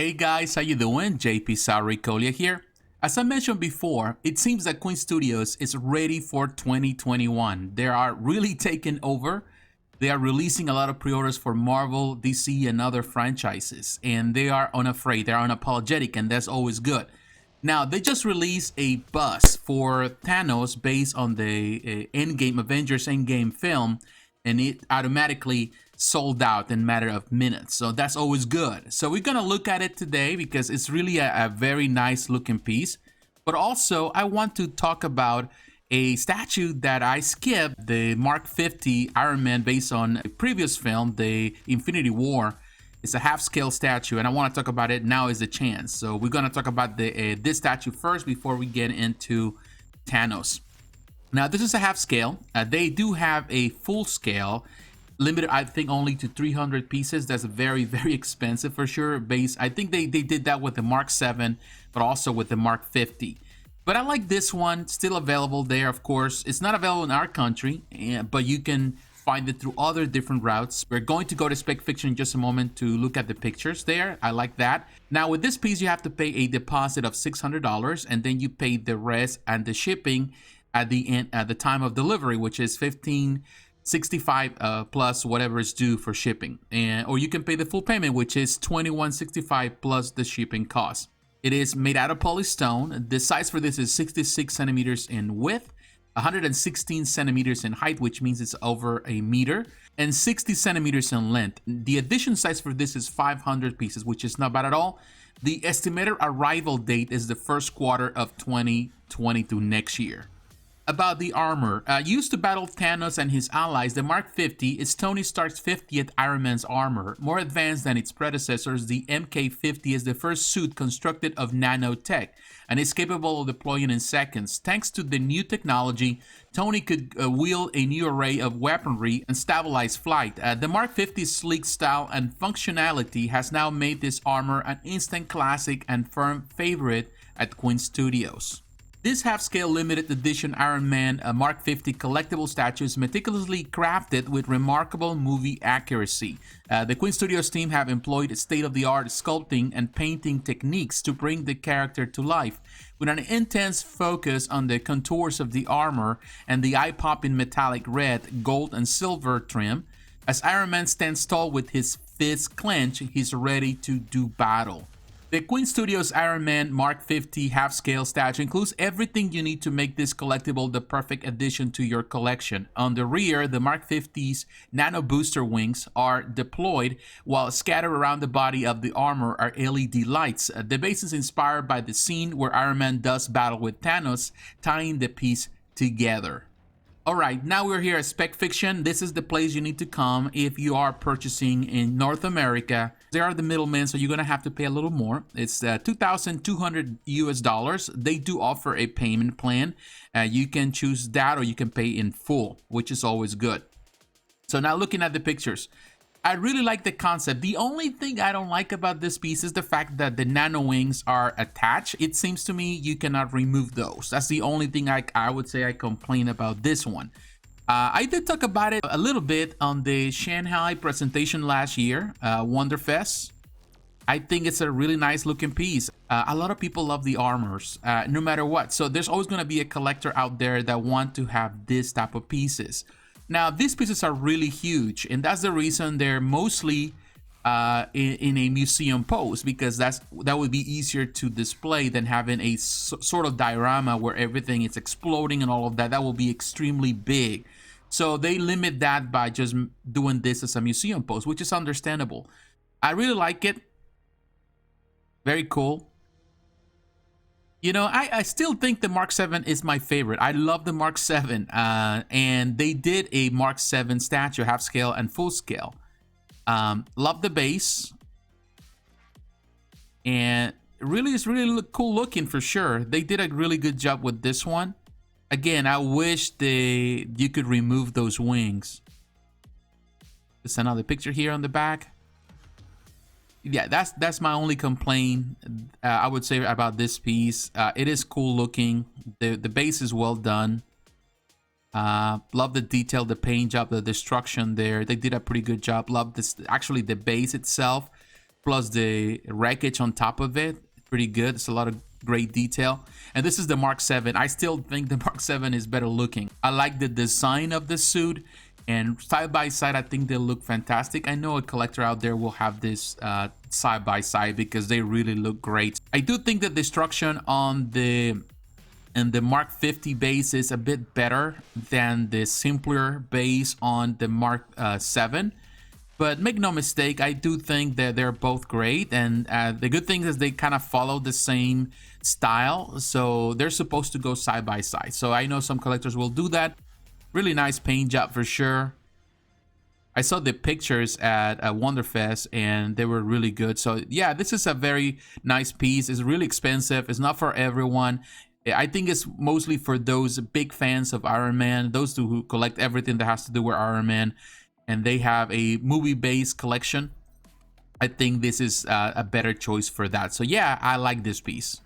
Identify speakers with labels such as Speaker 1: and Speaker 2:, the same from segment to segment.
Speaker 1: Hey guys, how you doing? jpsarrireviews here. As I mentioned before, it seems that Queen Studios is ready for 2021. They are really taking over. They are releasing a lot of pre-orders for Marvel, DC, and other franchises, and they are unafraid, they are unapologetic, and that's always good. Now, they just released a bus for Thanos based on the Endgame, Avengers Endgame film, and it automatically sold out in a matter of minutes. So that's always good. So we're going to look at it today because it's really a very nice looking piece. But also, I want to talk about a statue that I skipped, the Mark 50 Iron Man based on a previous film, the Infinity War. It's a half-scale statue, and I want to talk about it. Now is the chance. So we're going to talk about this statue first before we get into Thanos. Now, this is a half-scale. They do have a full-scale, limited, I think, only to 300 pieces. That's very, very expensive for sure. I think they did that with the Mark 7, but also with the Mark 50. But I like this one, still available there, of course. It's not available in our country, but you can find it through other different routes. We're going to go to Spec Fiction in just a moment to look at the pictures there. I like that. Now, with this piece, you have to pay a deposit of $600, and then you pay the rest and the shipping at the end, at the time of delivery, which is $15.65 plus whatever is due for shipping, or you can pay the full payment, which is $21.65 plus the shipping cost. It is made out of polystone. The size for this is 66 centimeters in width, 116 centimeters in height, which means it's over a meter, and 60 centimeters in length. The edition size for this is 500 pieces, which is not bad at all. The estimated arrival date is the first quarter of 2022 next year. About the armor, used to battle Thanos and his allies, the Mark 50 is Tony Stark's 50th Iron Man's armor. More advanced than its predecessors, the MK50 is the first suit constructed of nanotech and is capable of deploying in seconds. Thanks to the new technology, Tony could wield a new array of weaponry and stabilize flight. The Mark 50's sleek style and functionality has now made this armor an instant classic and firm favorite at Queen Studios. This half-scale limited edition Iron Man Mark 50 collectible statue is meticulously crafted with remarkable movie accuracy. The Queen Studios team have employed state-of-the-art sculpting and painting techniques to bring the character to life, with an intense focus on the contours of the armor and the eye-popping metallic red, gold, and silver trim. As Iron Man stands tall with his fists clenched, he's ready to do battle. The Queen Studios Iron Man Mark 50 half-scale statue includes everything you need to make this collectible the perfect addition to your collection. On the rear, the Mark 50's nano booster wings are deployed, while scattered around the body of the armor are LED lights. The base is inspired by the scene where Iron Man does battle with Thanos, tying the piece together. Alright, now we're here at Spec Fiction. This is the place you need to come if you are purchasing in North America. They are the middlemen, so you're going to have to pay a little more. It's $2,200 US. They do offer a payment plan. You can choose that or you can pay in full, which is always good. So now looking at the pictures, I really like the concept. The only thing I don't like about this piece is the fact that the nano wings are attached. It seems to me you cannot remove those. That's the only thing I would say I complain about this one. I did talk about it a little bit on the Shanghai presentation last year, Wonderfest. I think it's a really nice looking piece. A lot of people love the armors, no matter what. So there's always going to be a collector out there that want to have this type of pieces. Now, these pieces are really huge, and that's the reason they're mostly in a museum pose, because that would be easier to display than having a sort of diorama where everything is exploding and all of that. That will be extremely big. So they limit that by just doing this as a museum pose, which is understandable. I really like it. Very cool. You know, I still think the Mark 7 is my favorite. I love the Mark 7, and they did a Mark 7 statue, half scale and full scale. Love the base, and it's really cool looking for sure. They did a really good job with this one. Again, I wish you could remove those wings. Just another picture here on the back. Yeah, that's my only complaint I would say about this piece. It is cool looking. The base is well done. Love the detail, the paint job, the destruction there. They did a pretty good job. Love this, actually the base itself. plus the wreckage on top of it. Pretty good. It's a lot of great detail. And this is the Mark 7. I still think the Mark 7 is better looking. I like the design of the suit, and side by side I think they look fantastic. I know a collector out there will have this side by side because they really look great. I do think the destruction on the Mark 50 base is a bit better than the simpler base on the Mark 7. But make no mistake, I do think that they're both great, and the good thing is they kind of follow the same style, so they're supposed to go side by side. So I know some collectors will do that. Really nice paint job for sure. I saw the pictures at Wonderfest and they were really good. So yeah, this is a very nice piece. It's really expensive. It's not for everyone. I think it's mostly for those big fans of Iron Man, those who collect everything that has to do with Iron Man, and they have a movie-based collection. I think this is a better choice for that. So yeah, I like this piece.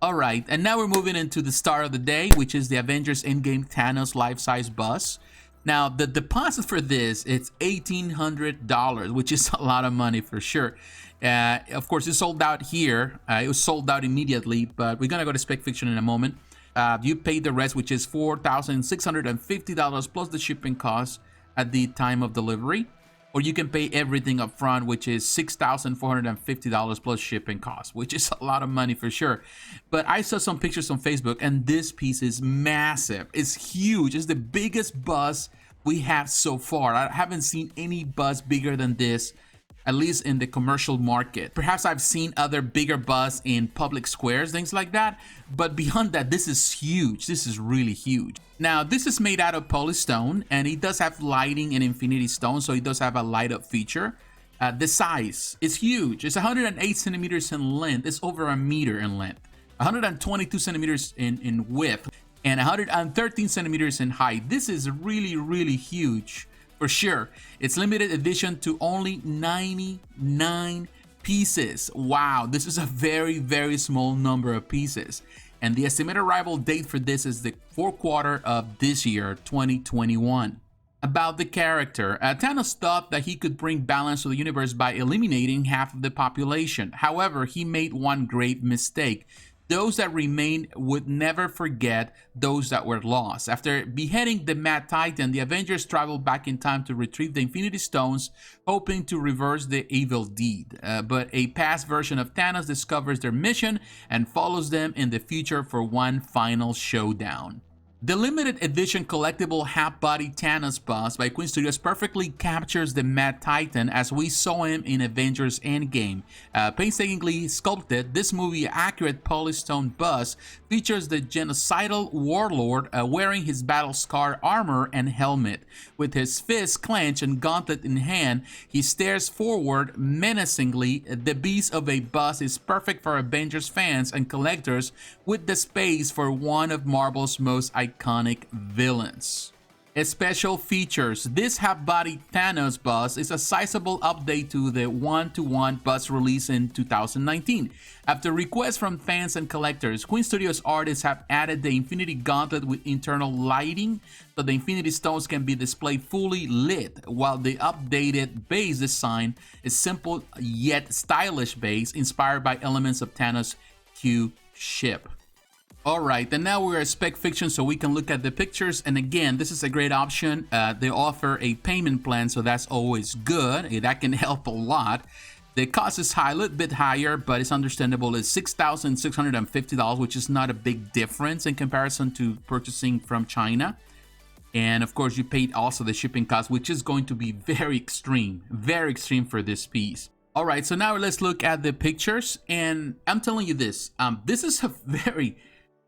Speaker 1: All right, and now we're moving into the star of the day, which is the Avengers Endgame Thanos life-size bust. Now, the deposit for this, it's $1,800, which is a lot of money for sure. Of course, it's sold out here. It was sold out immediately, but we're gonna go to Spec Fiction in a moment. You pay the rest, which is $4,650 plus the shipping costs at the time of delivery, or you can pay everything up front, which is $6,450 plus shipping costs, which is a lot of money for sure. But I saw some pictures on Facebook, and this piece is massive. It's huge. It's the biggest bust we have so far. I haven't seen any bust bigger than this, at least in the commercial market. Perhaps I've seen other bigger busts in public squares, things like that, but beyond that, this is huge. This is really huge. Now, this is made out of polystone, and it does have lighting and infinity stone, so it does have a light up feature. The size is huge. It's 108 centimeters in length. It's over a meter in length, 122 centimeters in width, and 113 centimeters in height. This is really, really huge. For sure. It's limited edition to only 99 pieces. Wow, this is a very, very small number of pieces. And the estimated arrival date for this is the fourth quarter of this year, 2021. About the character, Thanos thought that he could bring balance to the universe by eliminating half of the population. However, he made one grave mistake. Those that remained would never forget those that were lost. After beheading the Mad Titan, the Avengers traveled back in time to retrieve the Infinity Stones, hoping to reverse the evil deed. But a past version of Thanos discovers their mission and follows them in the future for one final showdown. The limited edition collectible half-body Thanos bust by Queen Studios perfectly captures the Mad Titan as we saw him in Avengers Endgame. Painstakingly sculpted, this movie-accurate polystone bust features the genocidal warlord wearing his battle-scarred armor and helmet. With his fists clenched and gauntlet in hand, he stares forward menacingly. The beast of a bust is perfect for Avengers fans and collectors, with the space for one of Marvel's most iconic villains. Special features. This half-body Thanos bust is a sizable update to the one-to-one bust released in 2019. After requests from fans and collectors, Queen Studios artists have added the Infinity Gauntlet with internal lighting, so the Infinity Stones can be displayed fully lit, while the updated base design is simple yet stylish base inspired by elements of Thanos' Q ship. Alright, and now we're at Spec Fiction so we can look at the pictures, and again, this is a great option. They offer a payment plan, so that's always good. That can help a lot. The cost is high, a little bit higher, but it's understandable. It's $6,650, which is not a big difference in comparison to purchasing from China. And of course, you paid also the shipping cost, which is going to be very extreme for this piece. Alright, so now let's look at the pictures, and I'm telling you this, this is a very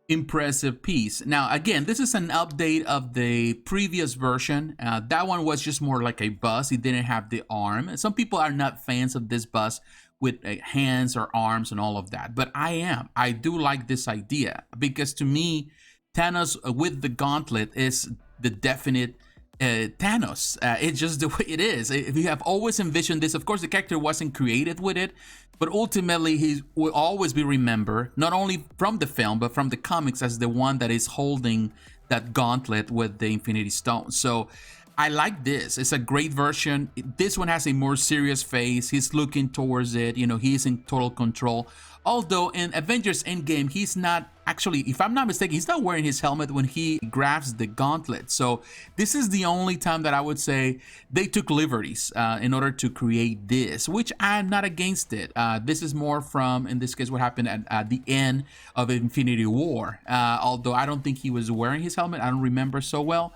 Speaker 1: impressive piece. Now again, this is an update of the previous version. That one was just more like a bust. It didn't have the arm. Some people are not fans of this bust with hands or arms and all of that, but I am. I do like this idea because to me, Thanos with the gauntlet is the definite Thanos. It's just the way it is. If you have always envisioned this, of course the character wasn't created with it, but ultimately he will always be remembered, not only from the film, but from the comics as the one that is holding that gauntlet with the Infinity Stone. So I like this. It's a great version. This one has a more serious face. He's looking towards it. You know, he's in total control. Although in Avengers Endgame, he's not actually, if I'm not mistaken, he's not wearing his helmet when he grabs the gauntlet. So this is the only time that I would say they took liberties in order to create this, which I'm not against it. This is more from, in this case, what happened at the end of Infinity War. Although I don't think he was wearing his helmet. I don't remember so well.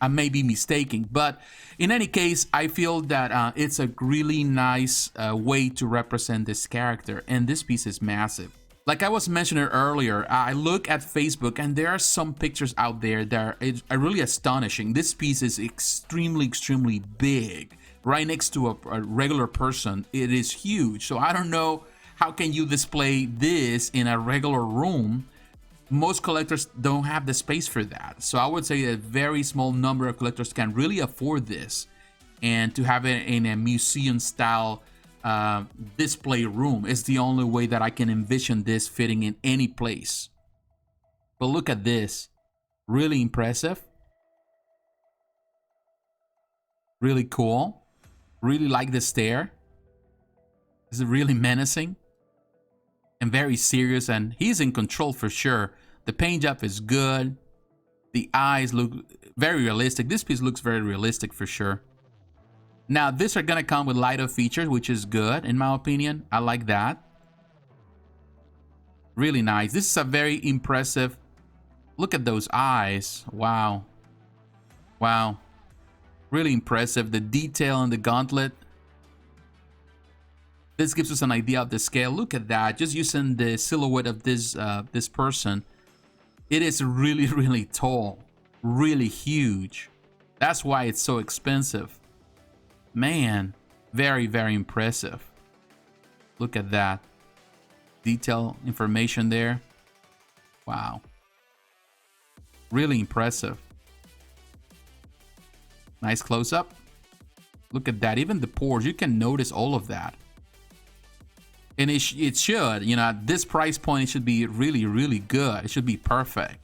Speaker 1: I may be mistaken, but in any case, I feel that it's a really nice way to represent this character, and this piece is massive. Like I was mentioning earlier, I look at Facebook and there are some pictures out there that are really astonishing. This piece is extremely big, right next to a regular person. It is huge, so I don't know how can you display this in a regular room. Most collectors don't have the space for that. So I would say a very small number of collectors can really afford this, and to have it in a museum style display room is the only way that I can envision this fitting in any place. But look at this, really impressive, really cool, really like the stare. This is really menacing and very serious, and he's in control for sure. The paint job is good. The eyes look very realistic. This piece looks very realistic for sure. Now, these are gonna come with lighter features, which is good in my opinion. I like that. Really nice. This is a very impressive. Look at those eyes. Wow. Wow. Really impressive. The detail on the gauntlet. This gives us an idea of the scale. Look at that. Just using the silhouette of this this person. It is really tall. Really huge. That's why it's so expensive. Man, very impressive. Look at that. Detail information there. Wow. Really impressive. Nice close-up. Look at that. Even the pores, you can notice all of that. And it should, you know, at this price point, it should be really good. It should be perfect.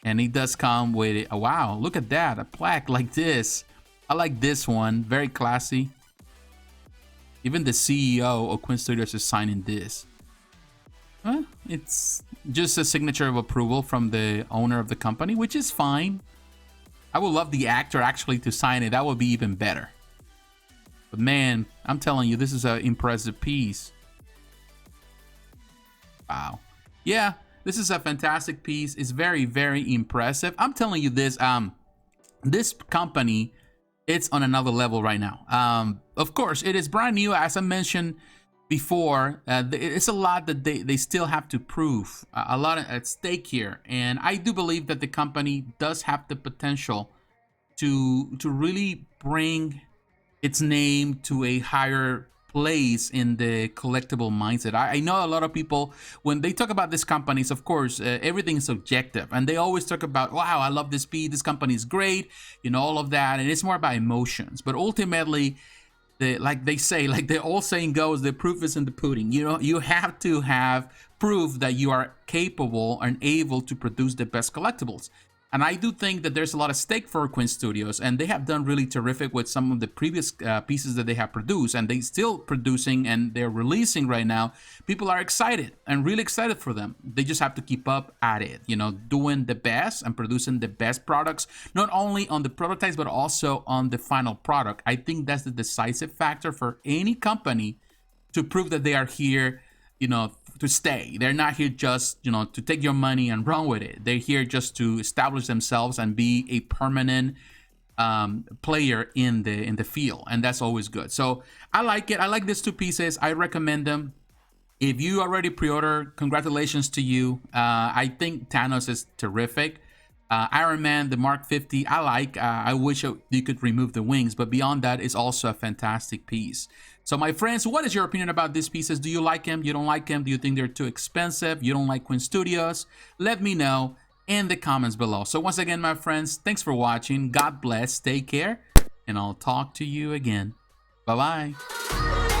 Speaker 1: And it does come with, oh, wow, look at that, a plaque like this. I like this one, very classy. Even the CEO of Quinn Studios is signing this. Well, it's just a signature of approval from the owner of the company, which is fine. I would love the actor actually to sign it. That would be even better. But man, I'm telling you, this is an impressive piece. Wow. Yeah, this is a fantastic piece. It's very impressive. I'm telling you this, this company, it's on another level right now. Of course, it is brand new. As I mentioned before, it's a lot that they still have to prove. A lot at stake here. And I do believe that the company does have the potential to really bring its name to a higher place in the collectible mindset. I know a lot of people, when they talk about these companies, of course, everything is subjective, and they always talk about, wow, I love this piece, this company is great, you know, all of that, and it's more about emotions. But ultimately, like they say, like the old saying goes, the proof is in the pudding. You know, you have to have proof that you are capable and able to produce the best collectibles. And I do think that there's a lot of stake for Quinn Studios, and they have done really terrific with some of the previous pieces that they have produced, and they still producing and they're releasing right now. People are excited and really excited for them. They just have to keep up at it, you know, doing the best and producing the best products, not only on the prototypes, but also on the final product. I think that's the decisive factor for any company to prove that they are here, you know, to stay. They're not here just, you know, to take your money and run with it. They're here just to establish themselves and be a permanent player in the field, and that's always good. So I like it. I like these two pieces. I recommend them. If you already pre-order, congratulations to you. I think Thanos is terrific. Iron Man, the Mark 50, I like. I wish you could remove the wings, but beyond that, it's also a fantastic piece. So my friends, what is your opinion about these pieces? Do you like them? You don't like them? Do you think they're too expensive? You don't like Quinn Studios? Let me know in the comments below. So once again, my friends, thanks for watching. God bless. Take care, and I'll talk to you again. Bye-bye.